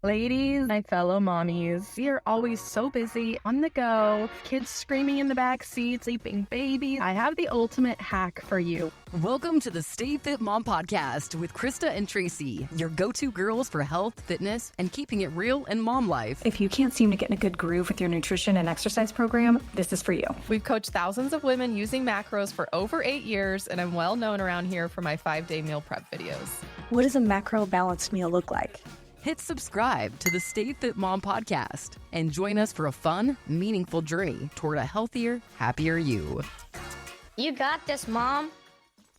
Ladies, my fellow mommies, we are always so busy, on the go, kids screaming in the back seat, sleeping babies. I have the ultimate hack for you. Welcome to the Stay Fit Mom Podcast with Krista and Tracy, your go-to girls for health, fitness, and keeping it real in mom life. If you can't seem to get in a good groove with your nutrition and exercise program, this is for you. We've coached thousands of women using macros for over 8 years, and I'm well known around here for my 5-day meal prep videos. What does a macro balanced meal look like? Hit subscribe to the Stay Fit Mom Podcast and join us for a fun, meaningful journey toward a healthier, happier you. You got this, Mom.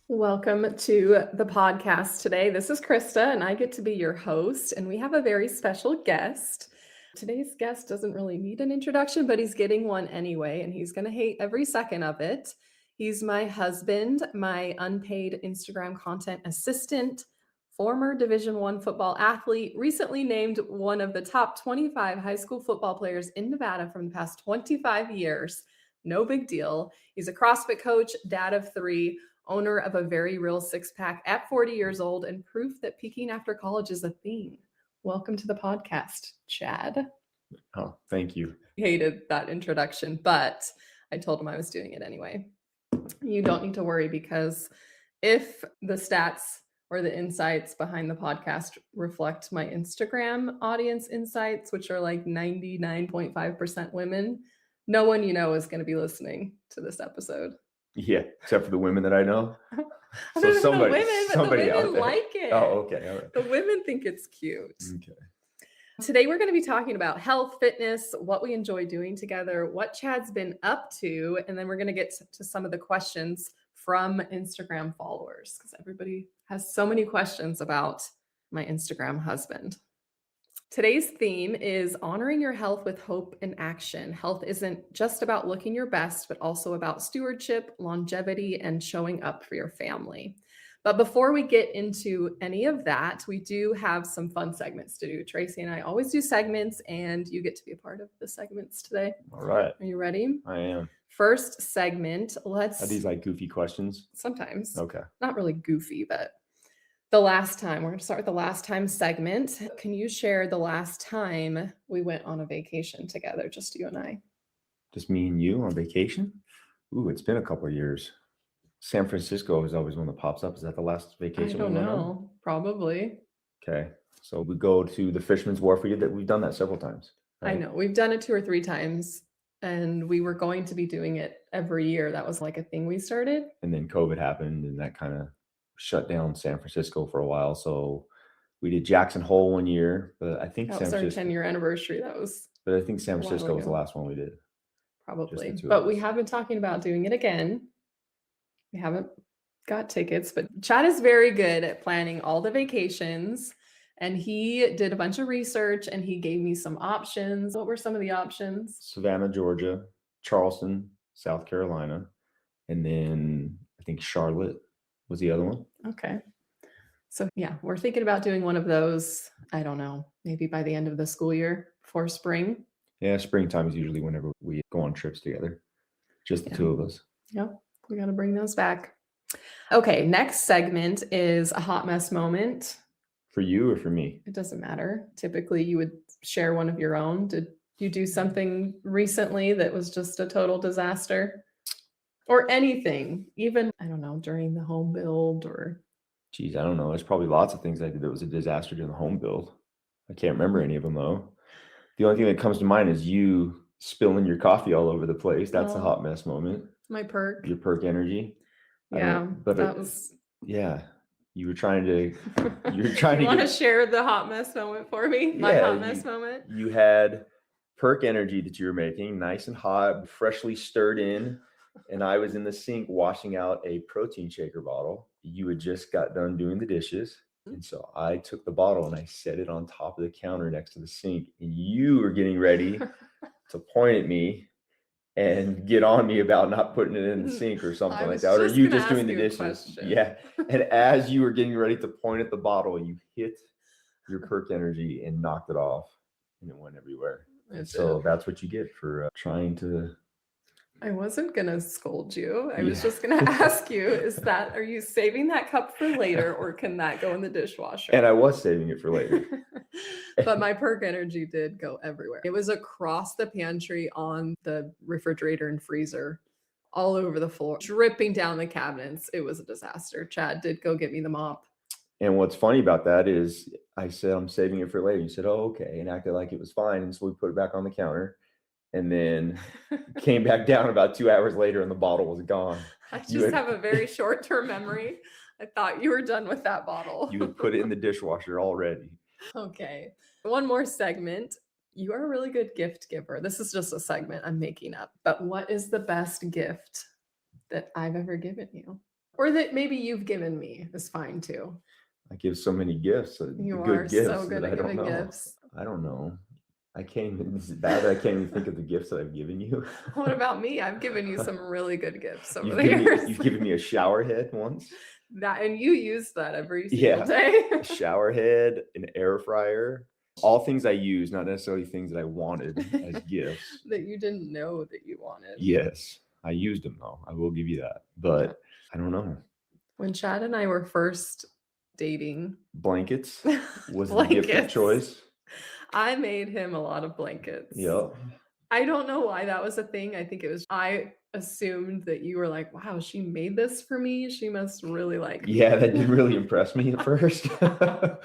Welcome to the podcast today. This is Krista, and I get to be your host, and we have a very special guest. Today's guest doesn't really need an introduction, but he's getting one anyway, and he's going to hate every second of it. He's my husband, my unpaid Instagram content assistant, former Division I football athlete, recently named one of the top 25 high school football players in Nevada from the past 25 years. No big deal. He's a CrossFit coach, dad of 3, owner of a very real six-pack at 40 years old, and proof that peaking after college is a thing. Welcome to the podcast, Chad. Oh, thank you. Hated that introduction, but I told him I was doing it anyway. You don't need to worry, because if the stats or the insights behind the podcast reflect my Instagram audience insights, which are like 99.5% women, no one you know is going to be listening to this episode. Yeah, except for the women that I know. So somebody out there. like it. Oh, okay. All right. The women think it's cute. Okay. Today, we're going to be talking about health, fitness, what we enjoy doing together, what Chad's been up to, and then we're going to get to some of the questions from Instagram followers, because everybody has so many questions about my Instagram husband. Today's theme is honoring your health with hope and action. Health isn't just about looking your best, but also about stewardship, longevity, and showing up for your family. But before we get into any of that, we do have some fun segments to do. Tracy and I always do segments, and you get to be a part of the segments today. All right. Are you ready? I am. First segment, Are these like goofy questions? Sometimes. Okay. Not really goofy, but the last time. We're going to start with the last time segment. Can you share the last time we went on a vacation together, just you and I? Just me and you on vacation? Ooh, it's been a couple of years. San Francisco is always one that pops up. Is that the last vacation? I don't know. Probably. Okay. So we go to the Fisherman's Wharf. We've done that several times. Right? I know. We've done it 2 or 3 times, and we were going to be doing it every year. That was like a thing we started. And then COVID happened, and that kind of shut down San Francisco for a while. So we did Jackson Hole one year, but I think that was our 10-year anniversary. But I think San Francisco was the last one we did. Probably. But we have been talking about doing it again. We haven't got tickets, but Chad is very good at planning all the vacations, and he did a bunch of research and he gave me some options. What were some of the options? Savannah, Georgia, Charleston, South Carolina, and then I think Charlotte was the other one. Okay. So yeah, we're thinking about doing one of those. I don't know, maybe by the end of the school year for spring. Yeah, springtime is usually whenever we go on trips together. Just the 2 of us. Yep. We got to bring those back. Okay. Next segment is a hot mess moment. For you or for me? It doesn't matter. Typically you would share one of your own. Did you do something recently that was just a total disaster? Or anything, even, I don't know, during the home build or... Geez, I don't know. There's probably lots of things I did that was a disaster during the home build. I can't remember any of them, though. The only thing that comes to mind is you spilling your coffee all over the place. That's a hot mess moment. My perk. Your perk energy. Yeah, Yeah, you were trying to... You want to share the hot mess moment for me? My hot mess moment? You had perk energy that you were making, nice and hot, freshly stirred in. And I was in the sink washing out a protein shaker bottle. You had just got done doing the dishes. And so I took the bottle and I set it on top of the counter next to the sink. And you were getting ready to point at me and get on me about not putting it in the sink or something like that. Or you just doing the dishes. Yeah. And as you were getting ready to point at the bottle, you hit your perk energy and knocked it off. And it went everywhere. And so that's what you get for trying to I wasn't gonna scold you. I was Yeah. just gonna ask you, are you saving that cup for later or can that go in the dishwasher? And I was saving it for later. But my perk energy did go everywhere. It was across the pantry, on the refrigerator and freezer, all over the floor, dripping down the cabinets. It was a disaster. Chad did go get me the mop. And what's funny about that is I said, I'm saving it for later. You said, oh, okay. And acted like it was fine. And so we put it back on the counter and then came back down about 2 hours later and the bottle was gone. I just have a very short-term memory. I thought you were done with that bottle. You would put it in the dishwasher already. Okay. One more segment. You are a really good gift giver. This is just a segment I'm making up. But what is the best gift that I've ever given you? Or that maybe you've given me is fine too. I give so many gifts. You good are gifts so good that at I don't giving know. gifts. I don't know. I can't even, this is bad that I can't even think of the gifts that I've given you. What about me? I've given you some really good gifts over You've the given years. me, you've given me a shower head once. That, and you use that every single day. A shower head, an air fryer, all things I use, not necessarily things that I wanted as gifts. That you didn't know that you wanted. Yes, I used them though. I will give you that. But I don't know. When Chad and I were first dating, Blankets was the gift of choice. I made him a lot of blankets. Yep. I don't know why that was a thing. I think it was, I assumed that you were like, wow, she made this for me. She must really like me. Yeah, that didn't really impress me at first. No,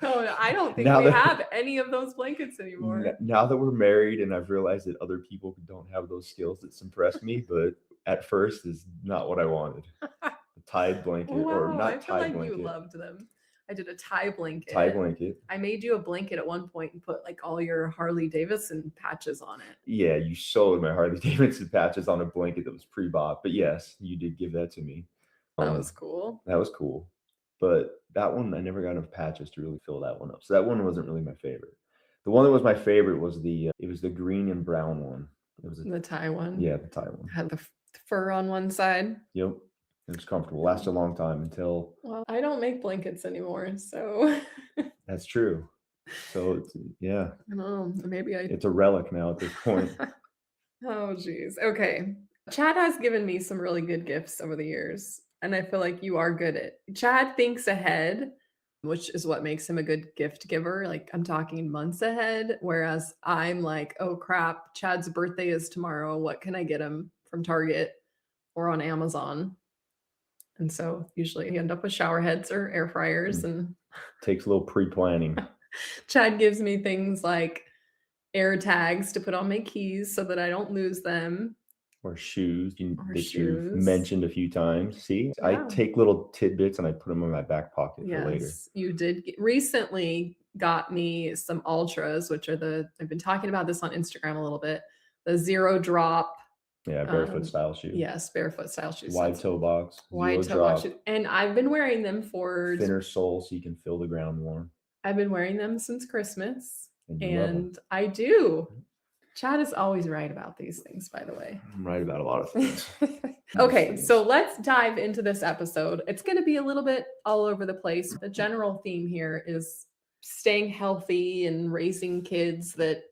I don't think we have any of those blankets anymore. Now that we're married and I've realized that other people don't have those skills, it's impressed me, but at first is not what I wanted. A Tide blanket or not I feel Tide like blanket. you loved them. I did a tie blanket. Tie blanket. I made you a blanket at one point and put like all your Harley Davidson patches on it. Yeah, you sewed my Harley Davidson patches on a blanket that was pre-bought. But yes, you did give that to me. That was cool. That was cool. But that one, I never got enough patches to really fill that one up. So that one wasn't really my favorite. The one that was my favorite was it was the green and brown one. It was The tie one. Yeah, the tie one. Had the fur on one side. Yep. It was comfortable. Lasted a long time until. Well, I don't make blankets anymore, so. That's true. So it's, yeah. I don't know. Maybe it's a relic now at this point. Oh, geez. Okay. Chad has given me some really good gifts over the years, and I feel like you are good at. Chad thinks ahead, which is what makes him a good gift giver. Like I'm talking months ahead, whereas I'm like, oh crap, Chad's birthday is tomorrow. What can I get him from Target or on Amazon? And so usually you end up with shower heads or air fryers, and takes a little pre-planning. Chad gives me things like air tags to put on my keys so that I don't lose them. Or shoes that you've mentioned a few times. See, yeah. I take little tidbits and I put them in my back pocket for later. You did recently got me some Ultras, which are I've been talking about this on Instagram a little bit, the zero drop. Yeah, barefoot style shoes. Yes, barefoot style shoes. Wide toe box. Wide toe box shoes. And I've been wearing them for thinner sole so you can feel the ground warm. I've been wearing them since Christmas. And I do. Chad is always right about these things, by the way. I'm right about a lot of things. Okay, so let's dive into this episode. It's going to be a little bit all over the place. The general theme here is staying healthy and raising kids that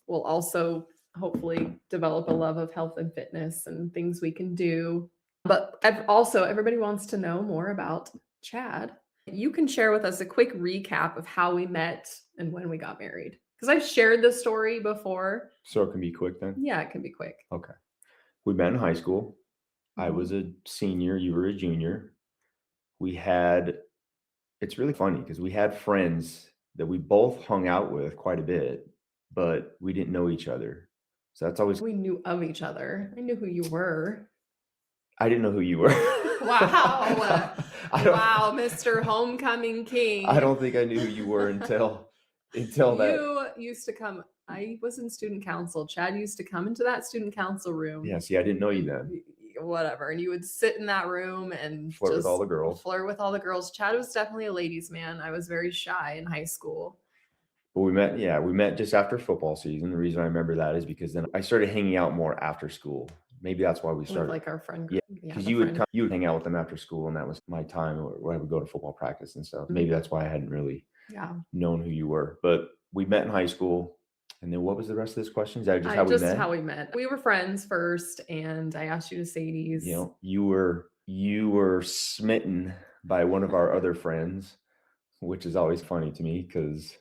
will also hopefully develop a love of health and fitness and things we can do. But also, everybody wants to know more about Chad. You can share with us a quick recap of how we met and when we got married. Because I've shared this story before. So it can be quick then? Yeah, it can be quick. Okay. We met in high school. I was a senior. You were a junior. It's really funny because we had friends that we both hung out with quite a bit, but we didn't know each other. So that's always. We knew of each other. I knew who you were. I didn't know who you were. Wow. Wow, Mr. Homecoming King. I don't think I knew who you were until that. You used to come. I was in student council. Chad used to come into that student council room. Yeah, see, I didn't know you then. Whatever. And you would sit in that room and flirt with all the girls. Flirt with all the girls. Chad was definitely a ladies' man. I was very shy in high school. But we met just after football season. The reason I remember that is because then I started hanging out more after school. Maybe that's why we started. Like our friend group. Yeah, because you would hang out with them after school, and that was my time where I would go to football practice and stuff. Maybe that's why I hadn't really known who you were. But we met in high school, And then what was the rest of this question? Is that just how we met? How we met. We were friends first, and I asked you to Sadie's. You know, you were smitten by one of our other friends, which is always funny to me because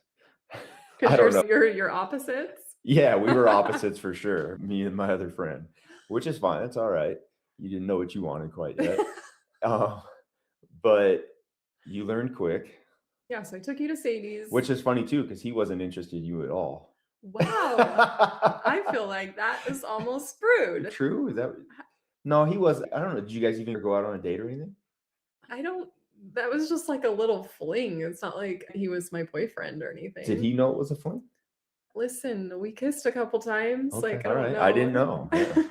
I don't know. You're opposites. Yeah, we were opposites for sure. Me and my other friend, which is fine. That's all right. You didn't know what you wanted quite yet. But you learned quick. Yeah, so I took you to Sadie's. Which is funny too, because he wasn't interested in you at all. Wow. I feel like that is almost rude. True? Is that? No, he was. I don't know. Did you guys even go out on a date or anything? That was just like a little fling. It's not like he was my boyfriend or anything. Did he know it was a fling? Listen, we kissed a couple times. Okay, like, all right. I didn't know. Yeah.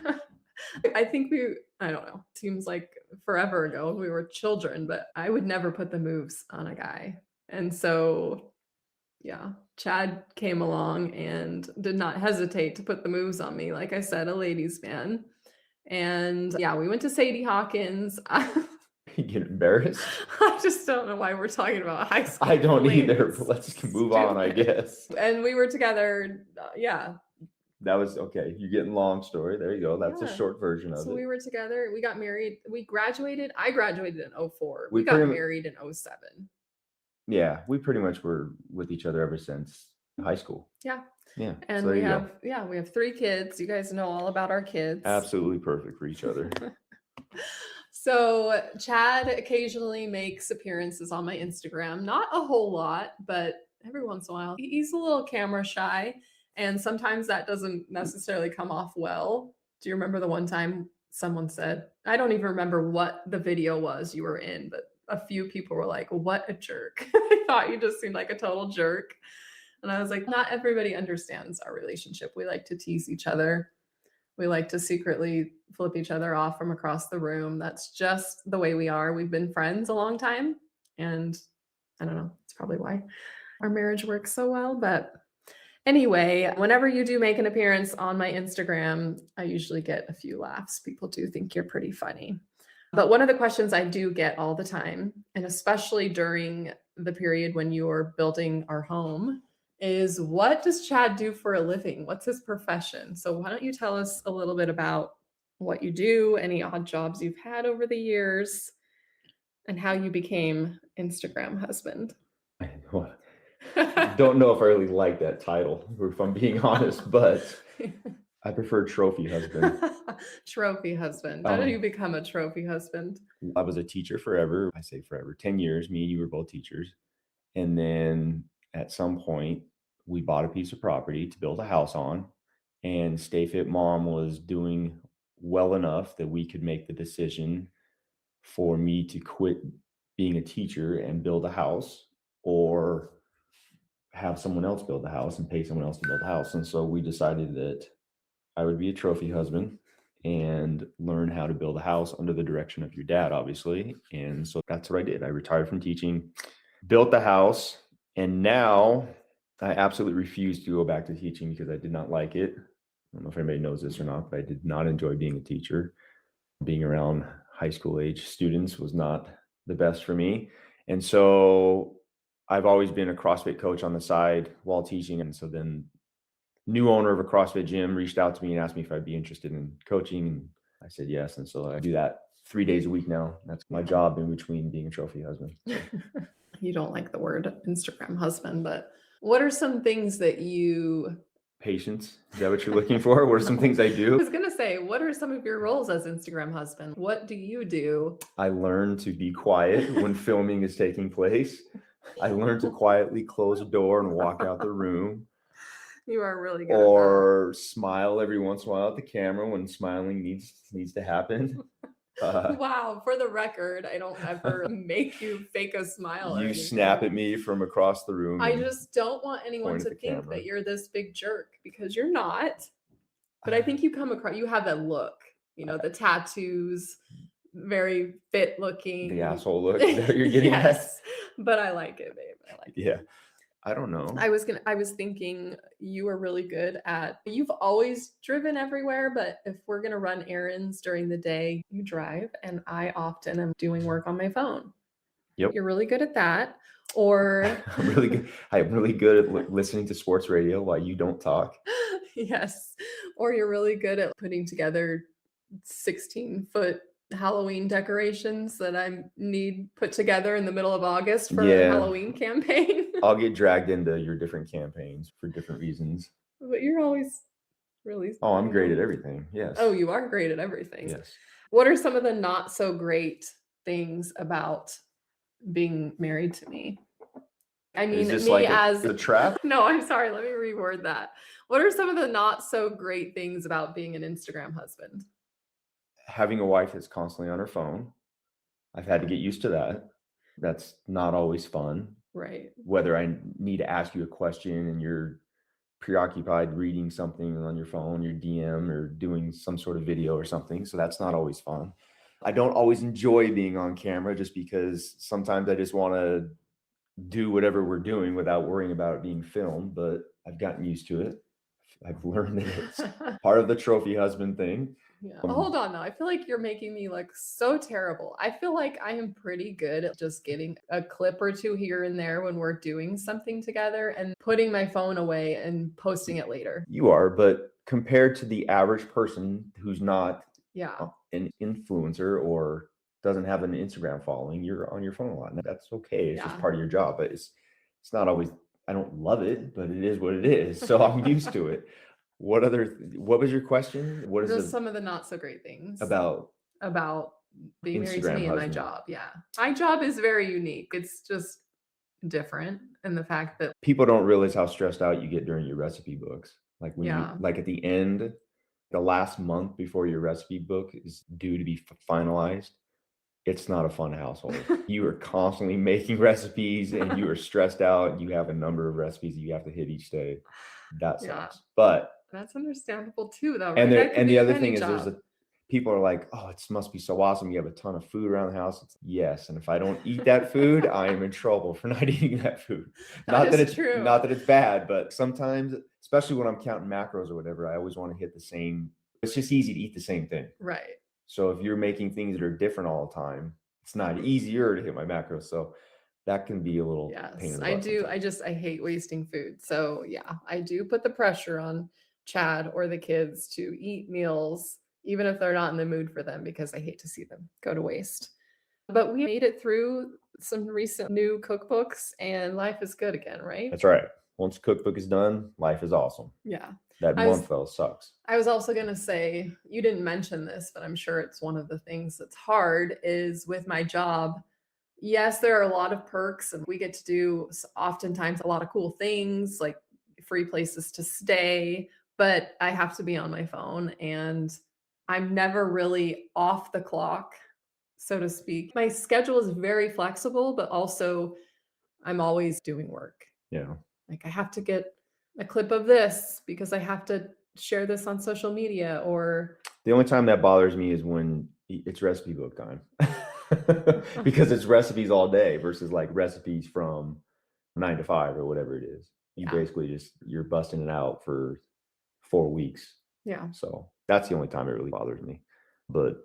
I think I don't know. Seems like forever ago. We were children, but I would never put the moves on a guy. And so, yeah, Chad came along and did not hesitate to put the moves on me. Like I said, a ladies' man. And yeah, we went to Sadie Hawkins. You get embarrassed? I just don't know why we're talking about high school. I don't either, but let's move on, I guess. And we were together. Yeah. That was okay. You're getting long story. There you go. That's a short version of it. So we were together. We got married. We graduated. I graduated in 2004. We got married in 2007. Yeah, we pretty much were with each other ever since high school. Yeah. Yeah. And so we have 3 kids. You guys know all about our kids. Absolutely perfect for each other. So Chad occasionally makes appearances on my Instagram. Not a whole lot, but every once in a while. He's a little camera shy, and sometimes that doesn't necessarily come off well. Do you remember the one time someone said, I don't even remember what the video was you were in, but a few people were like, what a jerk. I thought you just seemed like a total jerk. And I was like, not everybody understands our relationship. We like to tease each other. We like to secretly flip each other off from across the room. That's just the way we are. We've been friends a long time. And I don't know, it's probably why our marriage works so well. But anyway, whenever you do make an appearance on my Instagram, I usually get a few laughs. People do think you're pretty funny. But one of the questions I do get all the time, and especially during the period when you're building our home, is what does Chad do for a living? What's his profession? So why don't you tell us a little bit about what you do, any odd jobs you've had over the years, and how you became Instagram husband? Don't know if I really like that title, if I'm being honest, but I prefer trophy husband. Trophy husband. How did you become a trophy husband? I was a teacher forever. I say forever, 10 years. Me and you were both teachers. And then at some point, we bought a piece of property to build a house on. And Stay Fit Mom was doing well enough that we could make the decision for me to quit being a teacher and build a house, or have someone else build the house and pay someone else to build the house. And so we decided that I would be a trophy husband and learn how to build a house under the direction of your dad, obviously. And so that's what I did. I retired from teaching, built the house, and now I absolutely refuse to go back to teaching because I did not like it. I don't know if anybody knows this or not, but I did not enjoy being a teacher. Being around high school age students was not the best for me. And so I've always been a CrossFit coach on the side while teaching. And so then new owner of a CrossFit gym reached out to me and asked me if I'd be interested in coaching. And I said yes. And so I do that 3 days a week now. That's my job in between being a trophy husband. So. You don't like the word Instagram husband, but what are some things that you... Patience? Is that what you're looking for? What are some things I do? I was going to say, what are some of your roles as Instagram husband? What do you do? I learn to be quiet when filming is taking place. I learn to quietly close a door and walk out the room. You are really good. Or smile every once in a while at the camera when smiling needs to happen. Wow, for the record, I don't ever make you fake a smile. You snap at me from across the room. I just don't want anyone to think that you're this big jerk, because you're not. But I think you come across, you have that look, you know, the tattoos, very fit looking. The asshole look that you're getting yes, at. But I like it, babe. I like it. Yeah. I don't know. I was thinking you are really good at, you've always driven everywhere, but if we're going to run errands during the day, you drive, and I often am doing work on my phone. Yep. You're really good at that. Or I'm really good at listening to sports radio while you don't talk. yes. Or you're really good at putting together 16-foot Halloween decorations that I need put together in the middle of August for a Yeah. Halloween campaign. I'll get dragged into your different campaigns for different reasons. But you're always really Oh, I'm great at everything. Yes. Oh, you are great at everything. Yes. What are some of the not so great things about being married to me? I mean, Is this me like as a trap? No, I'm sorry. Let me reword that. What are some of the not so great things about being an Instagram husband? Having a wife that's constantly on her phone. I've had to get used to that. That's not always fun. Right. Whether I need to ask you a question and you're preoccupied reading something on your phone, your DM, or doing some sort of video or something. So that's not always fun. I don't always enjoy being on camera just because sometimes I just want to do whatever we're doing without worrying about it being filmed, but I've gotten used to it. I've learned that it's part of the trophy husband thing. Yeah. Hold on though. I feel like you're making me look so terrible. I feel like I am pretty good at just getting a clip or two here and there when we're doing something together and putting my phone away and posting it later. You are, but compared to the average person who's not Yeah. an influencer or doesn't have an Instagram following, you're on your phone a lot. And that's okay. It's just Yeah. part of your job, but it's not always, I don't love it, but it is what it is. So I'm used to it. What was your question? What is Just some of the not so great things about being married to Instagram me and my husband? job. Yeah. My job is very unique. It's just different in the fact that People don't realize how stressed out you get during your recipe books. Like when Yeah. you, like at the end, the last month before your recipe book is due to be finalized, it's not a fun household. You are constantly making recipes and you are stressed out. You have a number of recipes that you have to hit each day. That Yeah. sucks. But that's understandable too, though. and That could the be other any thing is job. people are like, oh, it must be so awesome. You have a ton of food around the house. Yes. And if I don't eat that food, I am in trouble for not eating that food. That is true. Not that it's bad, but sometimes, especially when I'm counting macros or whatever, I always want to hit the same. It's just easy to eat the same thing. Right. So if you're making things that are different all the time, it's not easier to hit my macros. So that can be a little pain Yes, in the I butt do. sometimes. I hate wasting food. So yeah, I do put the pressure on Chad or the kids to eat meals, even if they're not in the mood for them, because I hate to see them go to waste. But we made it through some recent new cookbooks and life is good again, right? That's right. Once cookbook is done, life is awesome. Yeah. That month though sucks. I was also going to say, you didn't mention this, but I'm sure it's one of the things that's hard is with my job. Yes, there are a lot of perks and we get to do oftentimes a lot of cool things like free places to stay, but I have to be on my phone and I'm never really off the clock, so to speak. My schedule is very flexible, but also I'm always doing work. Yeah. Like I have to get a clip of this because I have to share this on social media or The only time that bothers me is when it's recipe book time. Because it's recipes all day versus like recipes from 9 to 5 or whatever it is. You Yeah. basically you're busting it out for 4 weeks. Yeah. So that's the only time it really bothers me. But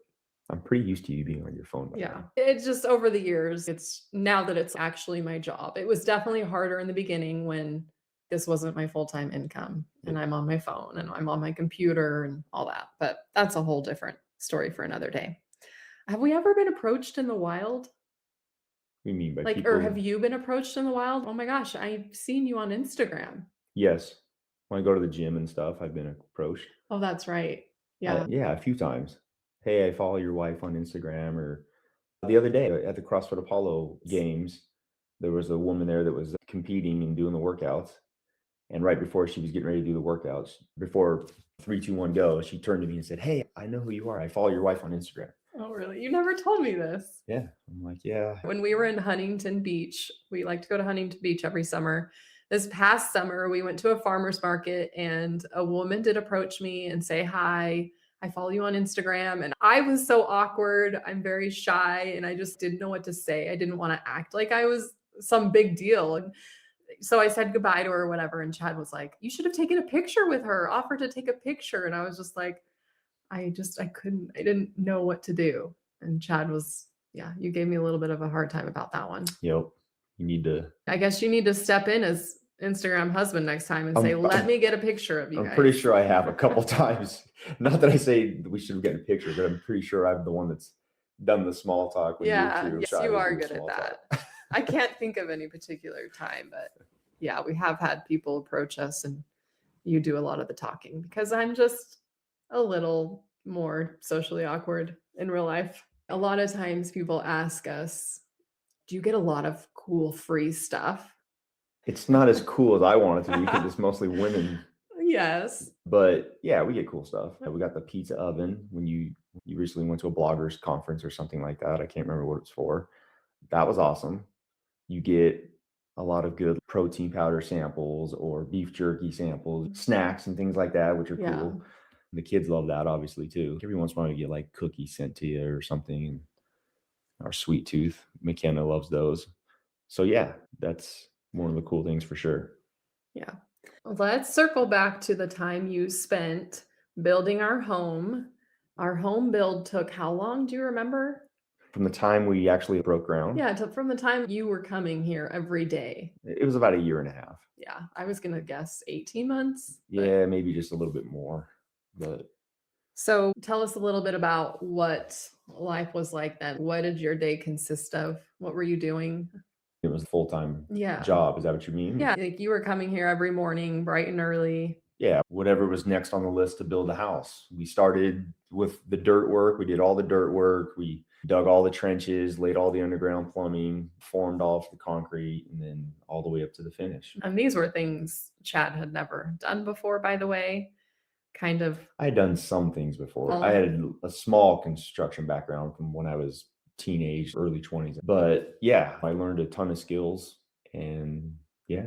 I'm pretty used to you being on your phone by Yeah. now. It's just over the years, it's now that it's actually my job. It was definitely harder in the beginning when this wasn't my full-time income and I'm on my phone and I'm on my computer and all that. But that's a whole different story for another day. Have we ever been approached in the wild? We mean by Like, people. or have you been approached in the wild? Oh my gosh, I've seen you on Instagram. Yes. When I go to the gym and stuff, I've been approached. Oh, that's right. Yeah. Yeah, a few times. Hey, I follow your wife on Instagram. Or the other day at the CrossFit Apollo games, there was a woman there that was competing and doing the workouts. And right before she was getting ready to do the workouts, before 3, 2, 1, go, she turned to me and said, hey, I know who you are. I follow your wife on Instagram. Oh, really? You never told me this. Yeah. I'm like, yeah. When we were in Huntington Beach, we like to go to Huntington Beach every summer. This past summer, we went to a farmer's market and a woman did approach me and say, hi, I follow you on Instagram. And I was so awkward. I'm very shy and I just didn't know what to say. I didn't want to act like I was some big deal. And so I said goodbye to her or whatever. And Chad was like, you should have taken a picture with her, offered to take a picture. And I was just like, I didn't know what to do. And Chad was, Yeah, you gave me a little bit of a hard time about that one. Yep. You need to. I guess you need to step in as Instagram husband next time and say, let me get a picture of you guys. I'm pretty sure I have a couple times. Not that I say we should get a picture, but I'm pretty sure I'm the one that's done the small talk. Yeah, yes, you are good at that. I can't think of any particular time, but yeah, we have had people approach us and you do a lot of the talking because I'm just a little more socially awkward in real life. A lot of times people ask us, do you get a lot of cool free stuff? It's not as cool as I want it to be because it's mostly women. Yes. But yeah, we get cool stuff. We got the pizza oven when you recently went to a bloggers conference or something like that. I can't remember what it's for. That was awesome. You get a lot of good protein powder samples or beef jerky samples, snacks and things like that, which are cool. The kids love that obviously too. Every once in a while you get like cookies sent to you or something. Our sweet tooth, McKenna loves those. So yeah, that's one of the cool things for sure. Yeah. Let's circle back to the time you spent building our home. Our home build took how long? Do you remember? From the time we actually broke ground? Yeah, from the time you were coming here every day. It was about a year and a half. Yeah, I was going to guess 18 months. Yeah, maybe just a little bit more. But so tell us a little bit about what life was like then. What did your day consist of? What were you doing? It was a full-time job. Is that what you mean? Yeah, like you were coming here every morning, bright and early. Yeah, whatever was next on the list to build a house. We started with the dirt work. We did all the dirt work. We dug all the trenches, laid all the underground plumbing, formed off the concrete, and then all the way up to the finish. And these were things Chad had never done before, by the way. Kind of. I had done some things before. I had a small construction background from when I was teenage, early 20s. But yeah, I learned a ton of skills. And yeah,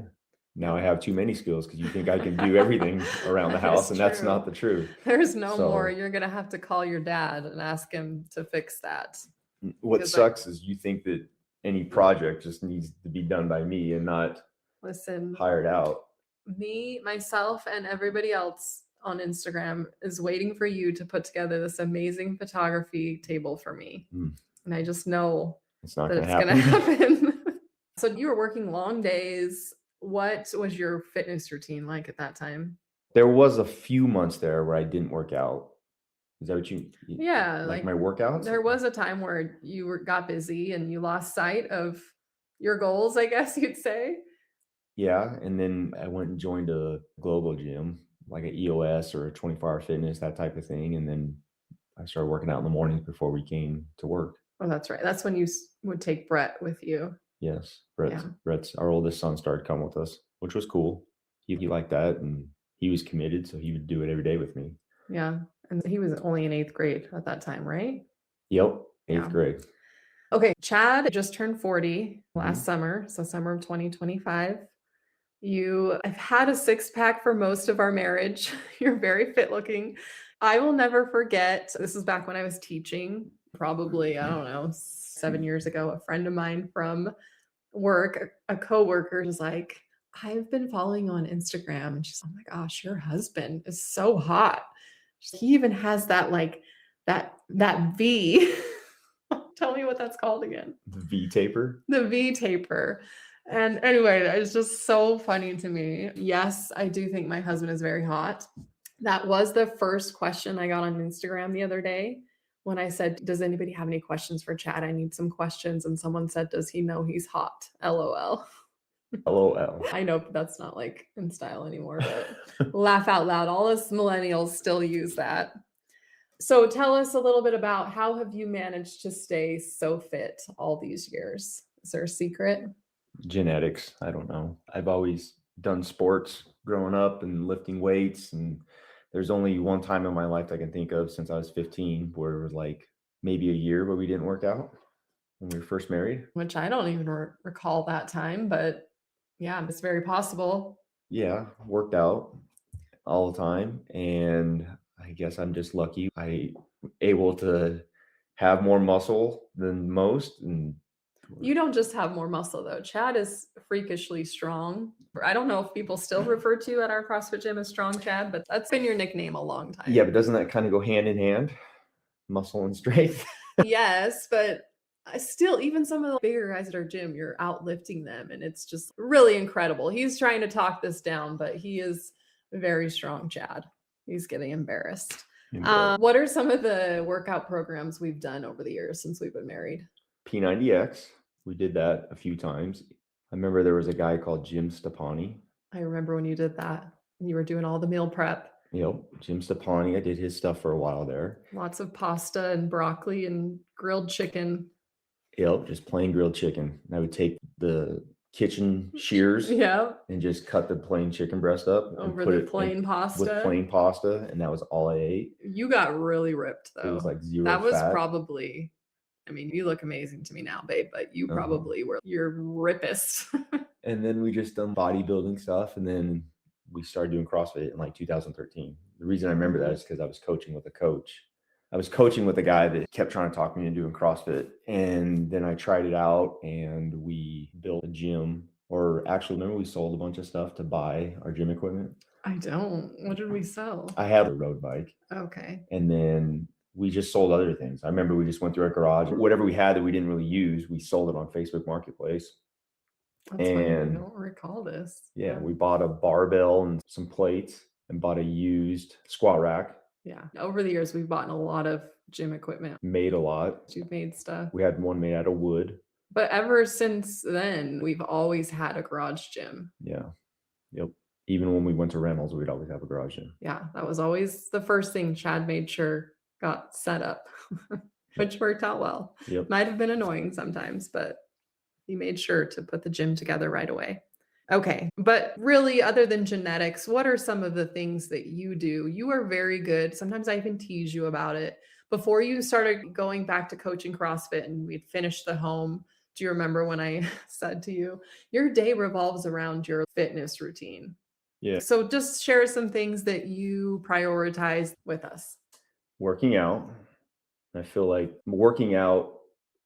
now I have too many skills because you think I can do everything around the house, and that's not the truth. There's no more. You're going to have to call your dad and ask him to fix that. What sucks is you think that any project just needs to be done by me and not hired out. Me, myself, and everybody else on Instagram is waiting for you to put together this amazing photography table for me. And I just know it's not that going it's to going to happen. So you were working long days. What was your fitness routine like at that time? There was a few months there where I didn't work out. Is that what you? Yeah, like my workouts. There was a time where you got busy and you lost sight of your goals, I guess you'd say. Yeah, and then I went and joined a global gym, like an EOS or a 24-hour fitness, that type of thing, and then I started working out in the mornings before we came to work. Oh, that's right. That's when you would take Brett with you. Yes, Brett's our oldest son started coming with us, which was cool. He liked that, and he was committed, so he would do it every day with me. Yeah, and he was only in 8th grade at that time, right? Yep, 8th grade. Okay, Chad just turned 40 last summer, so summer of 2025. I've had a 6-pack for most of our marriage. You're very fit looking. I will never forget, this is back when I was teaching, probably, I don't know, 7 years ago. A friend of mine from work, a coworker, was like, I've been following you on Instagram. And she's, oh my gosh, your husband is so hot. He even has that, like, that V. Tell me what that's called again. The V taper? The V taper. And anyway, it's just so funny to me. Yes, I do think my husband is very hot. That was the first question I got on Instagram the other day when I said, does anybody have any questions for Chad? I need some questions. And someone said, does he know he's hot? LOL. LOL. I know that's not like in style anymore, but laugh out loud. All us millennials still use that. So tell us a little bit about how have you managed to stay so fit all these years? Is there a secret? Genetics. I don't know. I've always done sports growing up and lifting weights. And there's only one time in my life I can think of since I was 15 where it was like maybe a year where we didn't work out when we were first married. Which I don't even recall that time, but yeah, it's very possible. Yeah, worked out all the time. And I guess I'm just lucky. I'm able to have more muscle than most. And you don't just have more muscle though. Chad is freakishly strong. I don't know if people still refer to you at our CrossFit gym as Strong Chad, but that's been your nickname a long time. Yeah, but doesn't that kind of go hand in hand? Muscle and strength? Yes, but Still, even some of the bigger guys at our gym, you're outlifting them, and it's just really incredible. He's trying to talk this down, but he is very strong, Chad. He's getting embarrassed. What are some of the workout programs we've done over the years since we've been married? P90X. We did that a few times. I remember there was a guy called Jim Stepani. I remember when you did that. You were doing all the meal prep. Yep, Jim Stepani. I did his stuff for a while there. Lots of pasta and broccoli and grilled chicken. Yep, just plain grilled chicken. And I would take the kitchen shears and just cut the plain chicken breast up over and put the it plain pasta. With plain pasta, and that was all I ate. You got really ripped though. It was like zero That was fat. Probably, I mean, you look amazing to me now, babe, but you probably were your rippest. And then we just done bodybuilding stuff, and then we started doing CrossFit in like 2013. The reason I remember that is because I was coaching with a coach. I was coaching with a guy that kept trying to talk me into doing CrossFit. And then I tried it out and we built a gym, or actually, remember we sold a bunch of stuff to buy our gym equipment? I don't. What did we sell? I had a road bike. Okay. And then we just sold other things. I remember we just went through our garage. Whatever we had that we didn't really use, we sold it on Facebook Marketplace. That's funny. I don't recall this. Yeah, we bought a barbell and some plates and bought a used squat rack. Yeah. Over the years, we've bought a lot of gym equipment. Made a lot. You've made stuff. We had one made out of wood. But ever since then, we've always had a garage gym. Yeah. Yep. Even when we went to rentals, we'd always have a garage gym. Yeah. That was always the first thing Chad made sure got set up, which worked out well. Yep. Might have been annoying sometimes, but he made sure to put the gym together right away. Okay. But really, other than genetics, what are some of the things that you do? You are very good. Sometimes I even tease you about it. Before you started going back to coaching CrossFit and we'd finished the home, do you remember when I said to you, your day revolves around your fitness routine? Yeah. So just share some things that you prioritize with us. Working out. I feel like working out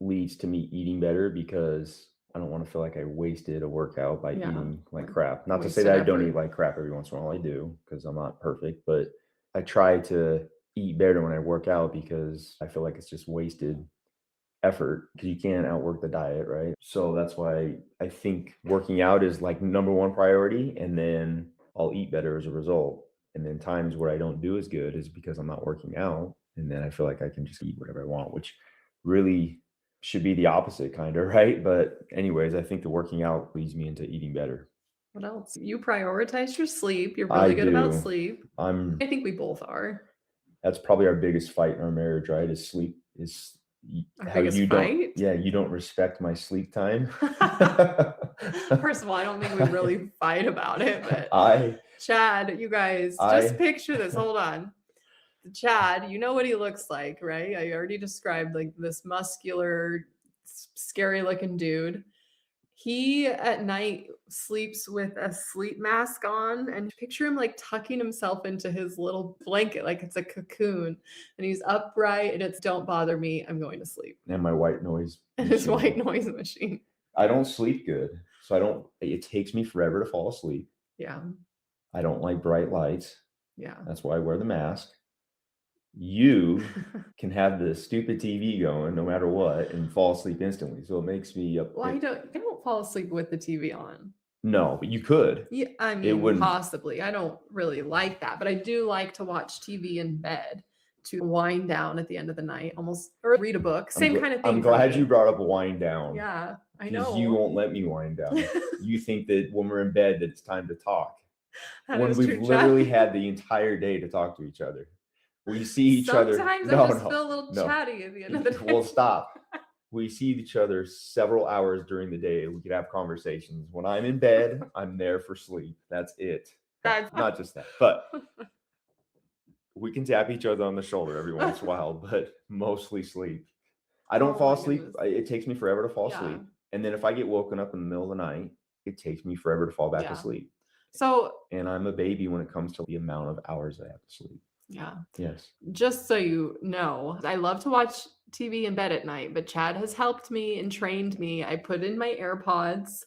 leads to me eating better because I don't want to feel like I wasted a workout by eating like crap. Not to say that I don't eat like crap every once in a while. I do, because I'm not perfect, but I try to eat better when I work out because I feel like it's just wasted effort because you can't outwork the diet, right? So that's why I think working out is like number one priority, and then I'll eat better as a result. And then times where I don't do as good is because I'm not working out, and then I feel like I can just eat whatever I want, which really should be the opposite kind of, right? But anyways, I think the working out leads me into eating better. What else? You prioritize your sleep. You're really good about sleep. I think we both are. That's probably our biggest fight in our marriage, right? Is sleep. Is how you don't. Yeah, you don't respect my sleep time. First of all, I don't think we really fight about it, but Chad, you guys, just picture this. Hold on. Chad, you know what he looks like, right? I already described like this muscular, scary looking dude. He at night sleeps with a sleep mask on, and picture him like tucking himself into his little blanket like it's a cocoon, and he's upright and it's don't bother me, I'm going to sleep. And my white noise and his white noise machine. I don't sleep good. So it takes me forever to fall asleep. Yeah. I don't like bright lights. Yeah. That's why I wear the mask. You can have the stupid TV going no matter what and fall asleep instantly. So it makes me well, I don't fall asleep with the TV on. No, but you could. Yeah, I mean, possibly. I don't really like that, but I do like to watch TV in bed to wind down at the end of the night, almost, or read a book. Same kind of thing. I'm glad you brought up wind down. Yeah, I know. Because you won't let me wind down. You think that when we're in bed that it's time to talk. When we've literally had the entire day to talk to each other. We see each other. Sometimes I just feel a little chatty at the end of the day. Well, stop. We see each other several hours during the day. We could have conversations. When I'm in bed, I'm there for sleep. That's it. Not just that, but we can tap each other on the shoulder every once in a while, but mostly sleep. I don't fall asleep. It takes me forever to fall asleep. And then if I get woken up in the middle of the night, it takes me forever to fall back asleep. And I'm a baby when it comes to the amount of hours I have to sleep. Yeah. Yes. Just so you know, I love to watch TV in bed at night, but Chad has helped me and trained me. I put in my AirPods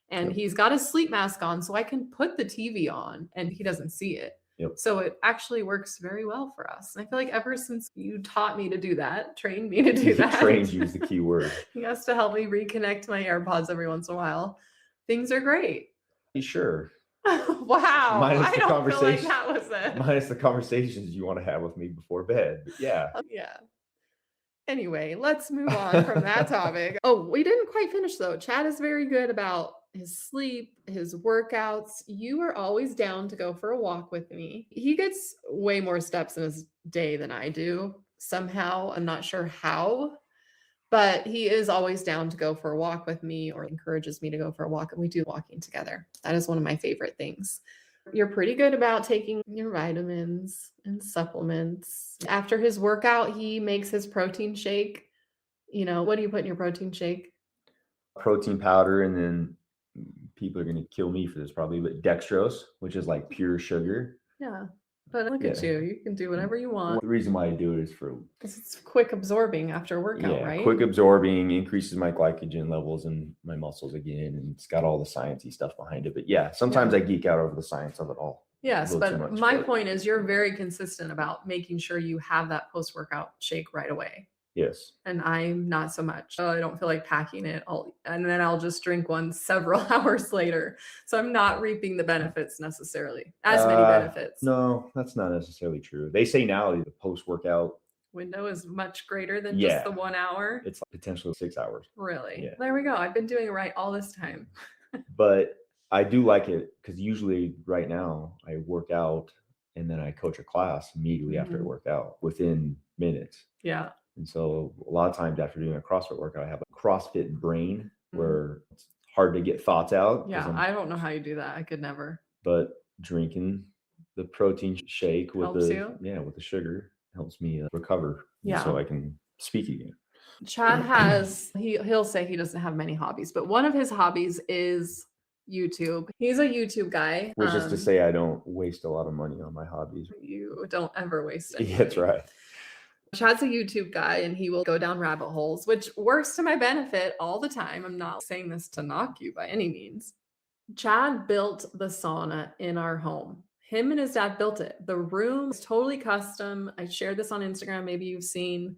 and he's got a sleep mask on so I can put the TV on and he doesn't see it. Yep. So it actually works very well for us. And I feel like ever since you taught me to do that, trained me to do that. Trained you is the key word. He has to help me reconnect my AirPods every once in a while. Things are great. You sure? Wow. Minus I the don't feel like conversation- that was it. Minus the conversations you want to have with me before bed. But yeah. Yeah. Anyway, let's move on from that topic. Oh, we didn't quite finish though. Chad is very good about his sleep, his workouts. You are always down to go for a walk with me. He gets way more steps in his day than I do. Somehow, I'm not sure how, but he is always down to go for a walk with me or encourages me to go for a walk, and we do walking together. That is one of my favorite things. You're pretty good about taking your vitamins and supplements. After his workout, he makes his protein shake. You know, what do you put in your protein shake? Protein powder, and then people are going to kill me for this probably, but dextrose, which is like pure sugar. Yeah. But look at Yeah. you. You can do whatever you want. The reason why I do it is for 'Cause it's quick absorbing after a workout, right? quick absorbing, increases my glycogen levels in my muscles again, and it's got all the sciencey stuff behind it. But yeah, sometimes I geek out over the science of it all. Yes, A little too but much, my but point is you're very consistent about making sure you have that post-workout shake right away. yes. And I'm not so much. Oh, I don't feel like packing it. And then I'll just drink one several hours later. So I'm not reaping the benefits necessarily, as many benefits. No, that's not necessarily true. They say now the post-workout Window is much greater than just the 1 hour. it's potentially 6 hours. Really? Yeah. There we go. I've been doing it right all this time. But I do like it because usually right now I work out and then I coach a class immediately after I Mhm. work out within minutes. Yeah. And so a lot of times after doing a CrossFit workout, I have a CrossFit brain Mhm. where it's hard to get thoughts out. 'cause Yeah. I'm- I don't know how you do that. I could never. but drinking the protein shake with Helps the you? with the sugar helps me recover, Yeah. so I can speak again. Chad has he'll say he doesn't have many hobbies, but one of his hobbies is YouTube. He's a YouTube guy. Which is to say I don't waste a lot of money on my hobbies. You don't ever waste any Yeah, that's money. right. Chad's a YouTube guy and he will go down rabbit holes, which works to my benefit all the time. I'm not saying this to knock you by any means. Chad built the sauna in our home. Him and his dad built it. The room is totally custom. I shared this on Instagram, maybe you've seen,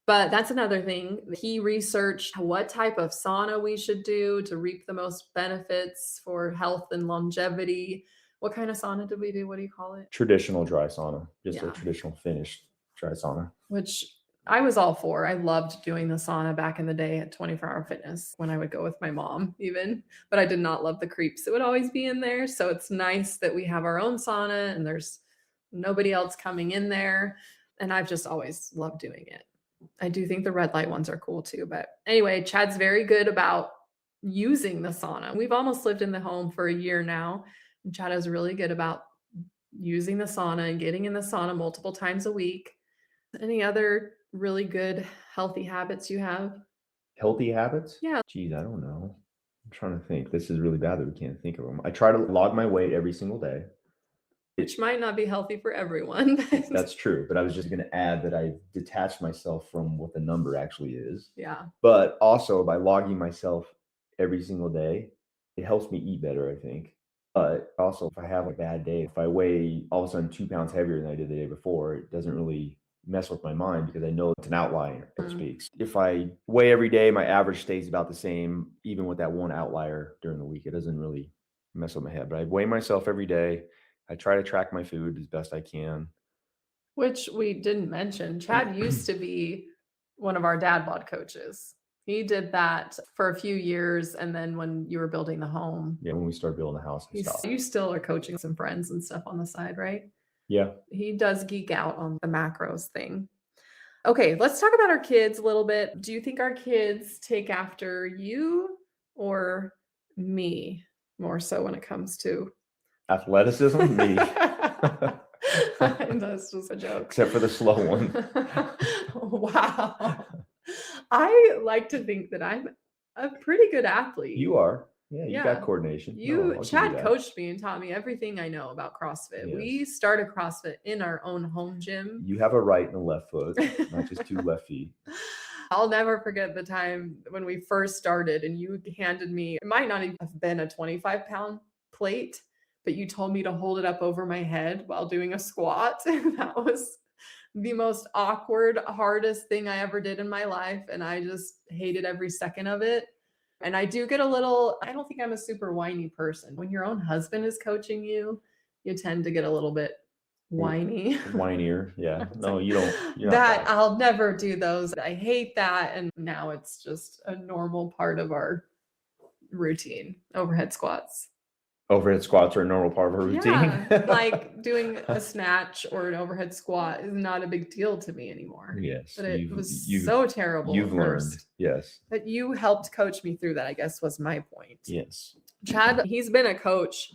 but that's another thing. He researched what type of sauna we should do to reap the most benefits for health and longevity. What kind of sauna did we do? What do you call it? Traditional dry sauna, just Yeah. a traditional Finnish dry sauna. Which I was all for. I loved doing the sauna back in the day at 24 Hour Fitness when I would go with my mom even, but I did not love the creeps that would always be in there. So it's nice that we have our own sauna and there's nobody else coming in there. And I've just always loved doing it. I do think the red light ones are cool too. But anyway, Chad's very good about using the sauna. We've almost lived in the home for a year now. And Chad is really good about using the sauna and getting in the sauna multiple times a week. Any other really good healthy habits you have? Healthy habits? Yeah. Geez, I don't know. I'm trying to think. This is really bad that we can't think of them. I try to log my weight every single day. Which might not be healthy for everyone. but- That's true. But I was just going to add that I detached myself from what the number actually is. yeah. But also by logging myself every single day, it helps me eat better, I think. But also, if I have a bad day, if I weigh all of a sudden 2 pounds heavier than I did the day before, it doesn't really mess with my mind because I know it's an outlier, so to speak. If I weigh every day, my average stays about the same, even with that one outlier during the week. It doesn't really mess with my head. But I weigh myself every day. I try to track my food as best I can. Which we didn't mention. Chad used to be one of our dad bod coaches. He did that for a few years. And then when you were building the home, Yeah, when we started building the house and stuff. you still are coaching some friends and stuff on the side, right? Yeah. He does geek out on the macros thing. Okay, let's talk about our kids a little bit. Do you think our kids take after you or me more so when it comes to Athleticism, me. That's just a joke. Except for the slow one. Wow. I like to think that I'm a pretty good athlete. You are. Yeah, you Yeah. got coordination. No, I'll give Chad that. coached me and taught me everything I know about CrossFit. We Yes. started CrossFit in our own home gym. You have a right and a left foot, not just 2 left feet. I'll never forget the time when we first started and you handed me, it might not even have been a 25-pound plate, but you told me to hold it up over my head while doing a squat. And that was the most awkward, hardest thing I ever did in my life. And I just hated every second of it. And I do get a little, I don't think I'm a super whiny person. When your own husband is coaching you, you tend to get a little bit whiny. Whinier. Yeah. No, you don't. You're not That I'll never do those. I hate that. And now it's just a normal part of our routine. Overhead squats. Overhead squats are a normal part of her routine. Yeah, like doing a snatch or an overhead squat is not a big deal to me anymore. Yes. But it was so terrible. You've at first. learned. Yes. But you helped coach me through that, I guess was my point. Yes. Chad, he's been a coach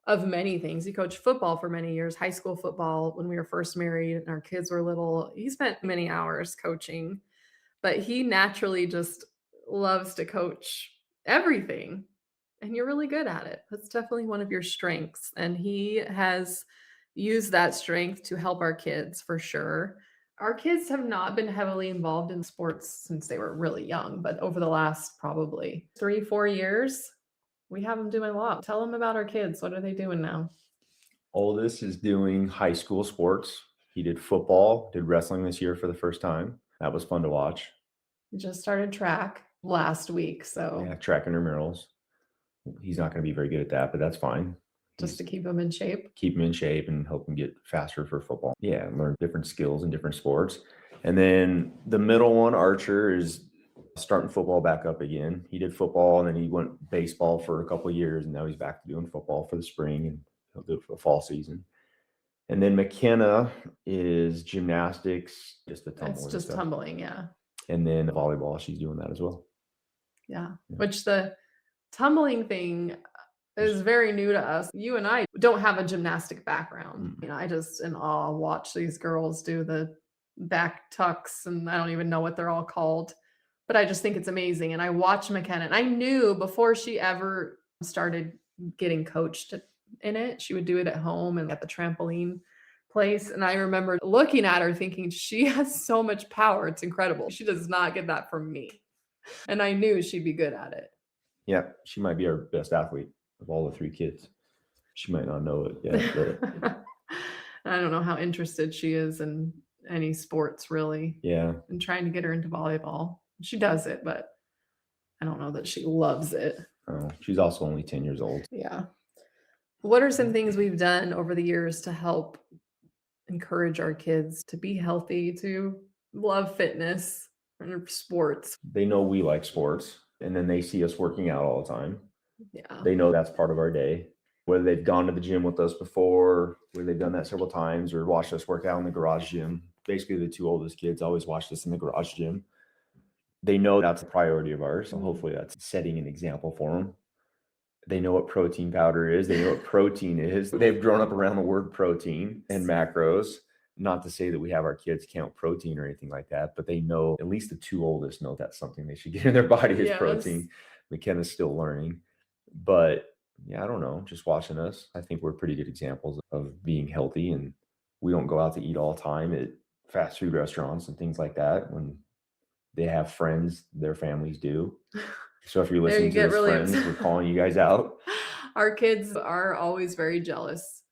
of many things. He coached football for many years, high school football when we were first married and our kids were little. He spent many hours coaching, but he naturally just loves to coach everything. And you're really good at it. That's definitely one of your strengths. And he has used that strength to help our kids for sure. Our kids have not been heavily involved in sports since they were really young, but over the last probably 3-4 years, we have them doing a lot. Tell them about our kids. What are they doing now? Oldest is doing high school sports. He did football, did wrestling this year for the first time. That was fun to watch. We just started track last week. So Yeah, track intramurals. He's not going to be very good at that, but that's fine. just to keep him in shape. Keep him in shape and help him get faster for football. Yeah, and learn different skills in different sports. And then the middle one, Archer, is starting football back up again. He did football and then he went baseball for a couple of years, and now he's back to doing football for the spring, and he'll do it for the fall season. And then McKenna is gymnastics, just the tumbling. It's just stuff. tumbling, yeah. And then volleyball, she's doing that as well. Yeah. Yeah. Which the tumbling thing is very new to us. You and I don't have a gymnastic background. You know, I just in awe watch these girls do the back tucks, and I don't even know what they're all called, but I just think it's amazing. And I watch McKenna, and I knew before she ever started getting coached in it, she would do it at home and at the trampoline place. And I remember looking at her thinking, she has so much power. It's incredible. She does not get that from me. And I knew she'd be good at it. Yeah, she might be our best athlete of all the 3 kids. She might not know it yet, but I don't know how interested she is in any sports really. yeah. And trying to get her into volleyball. She does it, but I don't know that she loves it. She's also only 10 years old. Yeah. What are some things we've done over the years to help encourage our kids to be healthy, to love fitness and sports? They know we like sports, and then they see us working out all the time. Yeah. They know that's part of our day. Whether they've gone to the gym with us before, whether they've done that several times, or watched us work out in the garage gym. Basically, the 2 oldest kids always watched us in the garage gym. They know that's a priority of ours. So hopefully that's setting an example for them. They know what protein powder is. They know what protein is. They've grown up around the word protein and macros. Not to say that we have our kids count protein or anything like that, but they know, at least the 2 oldest know that's something they should get in their body is protein. McKenna's still learning. But yeah, I don't know. Just watching us, I think we're pretty good examples of being healthy, and we don't go out to eat all the time at fast food restaurants and things like that. When they have friends, their families do. So if you're listening to those friends, we're calling you guys out. Our kids are always very jealous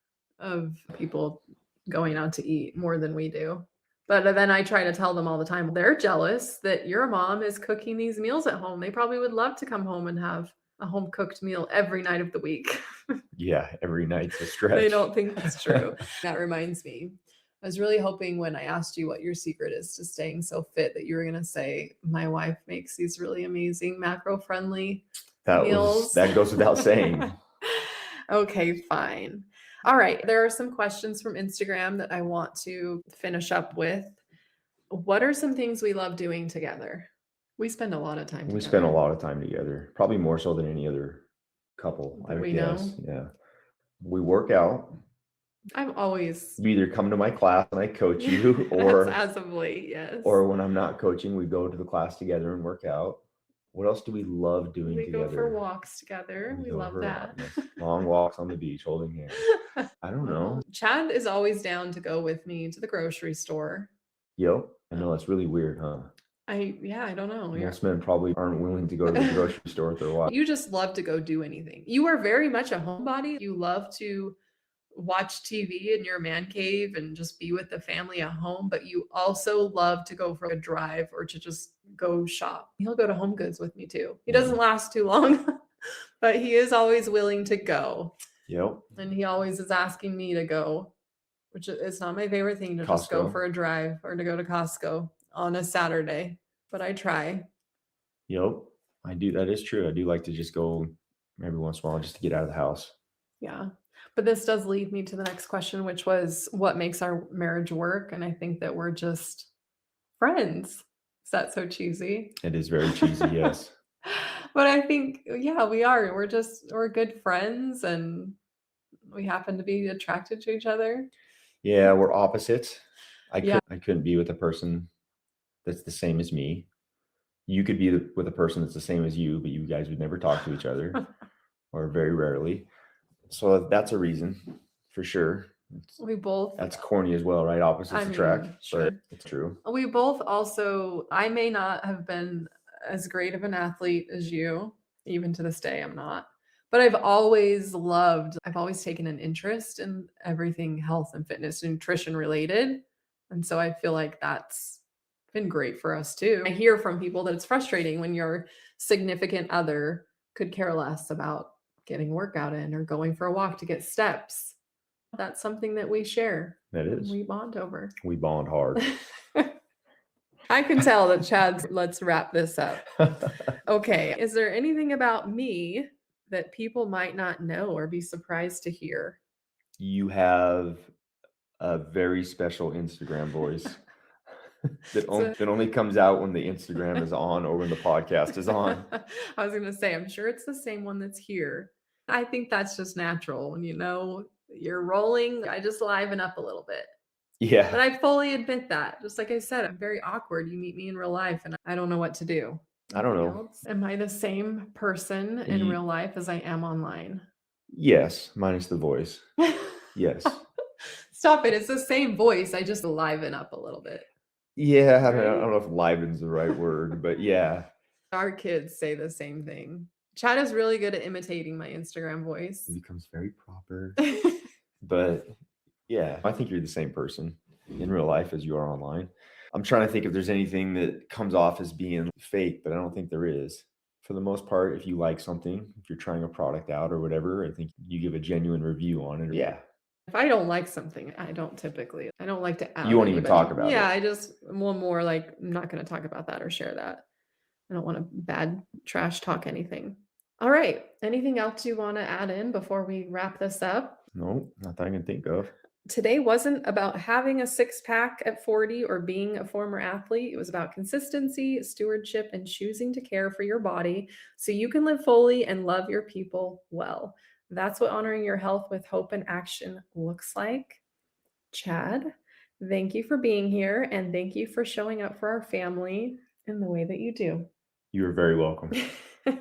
of people going out to eat more than we do. But then I try to tell them all the time, they're jealous that your mom is cooking these meals at home. They probably would love to come home and have a home cooked meal every night of the week. Yeah, every night's a stretch. They don't think that's true. That reminds me. I was really hoping when I asked you what your secret is to staying so fit that you were going to say, my wife makes these really amazing macro-friendly meals. That goes without saying. Okay, fine. All right. There are some questions from Instagram that I want to finish up with. What are some things we love doing together? We spend a lot of time together. We spend a lot of time together, probably more so than any other couple, I would guess. Yeah. We work out. I've always. You either come to my class and I coach you, or as of late, yes. Or when I'm not coaching, we go to the class together and work out. What else do we love doing together? We go for walks together. We love that. Long walks on the beach, holding hands. I don't know. Chad is always down to go with me to the grocery store. Yep. I know, it's really weird, huh? I don't know. Most men probably aren't willing to go to the grocery store with their wife. You just love to go do anything. You are very much a homebody. You love to watch TV in your man cave and just be with the family at home, but you also love to go for a drive or to just go shop. He'll go to Home Goods with me too. He doesn't last too long, but he is always willing to go. Yep. And he always is asking me to go, which is not my favorite thing to just go Costco. for a drive or to go to Costco on a Saturday, but I try. Yep. I do. That is true. I do like to just go every once in a while just to get out of the house. Yeah. But this does lead me to the next question, which was what makes our marriage work? And I think that we're just friends. Is that so cheesy? It is very cheesy, yes. But I think, yeah, we are. We're good friends and we happen to be attracted to each other. Yeah, we're opposites. Yeah. I couldn't be with a person that's the same as me. You could be with a person that's the same as you, but you guys would never talk to each other or very rarely. So that's a reason for sure. That's corny as well, right? Opposites attract, sure. but it's true. We both also, I may not have been as great of an athlete as you, even to this day, I'm not. But I've always taken an interest in everything health and fitness, nutrition related. And so I feel like that's been great for us too. I hear from people that it's frustrating when your significant other could care less about getting workout in or going for a walk to get steps. That's something that we share. That is. We bond over. We bond hard. I can tell that Chad's, let's wrap this up. Okay. Is there anything about me that people might not know or be surprised to hear? You have a very special Instagram voice that only comes out when the Instagram is on or when the podcast is on. I was going to say, I'm sure it's the same one that's here. I think that's just natural. When you're rolling, I just liven up a little bit. Yeah. But I fully admit that. Just like I said, I'm very awkward. You meet me in real life and I don't know what to do. I don't know. Am I the same person in real life as I am online? Yes, minus the voice. Yes. Stop it. It's the same voice. I just liven up a little bit. Yeah, I don't know if liven's the right word, but yeah. Our kids say the same thing. Chad is really good at imitating my Instagram voice. It becomes very proper. But yeah, I think you're the same person in real life as you are online. I'm trying to think if there's anything that comes off as being fake, but I don't think there is. For the most part, if you like something, if you're trying a product out or whatever, I think you give a genuine review on it. Yeah. If I don't like something, I don't like to out You won't even anybody. talk about it. Yeah, I just one more like, I'm not going to talk about that or share that. I don't want to bad trash talk anything. All right. Anything else you want to add in before we wrap this up? No, not that I can think of. Today wasn't about having a six-pack at 40 or being a former athlete. It was about consistency, stewardship, and choosing to care for your body so you can live fully and love your people well. That's what honoring your health with hope and action looks like. Chad, thank you for being here, and thank you for showing up for our family in the way that you do. You are very welcome. All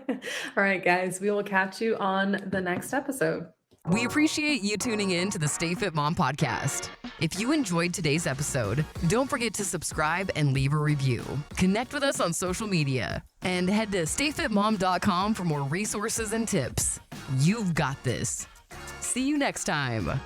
right, guys, we will catch you on the next episode. We appreciate you tuning in to the Stay Fit Mom podcast. If you enjoyed today's episode, don't forget to subscribe and leave a review. Connect with us on social media and head to stayfitmom.com for more resources and tips. You've got this. See you next time.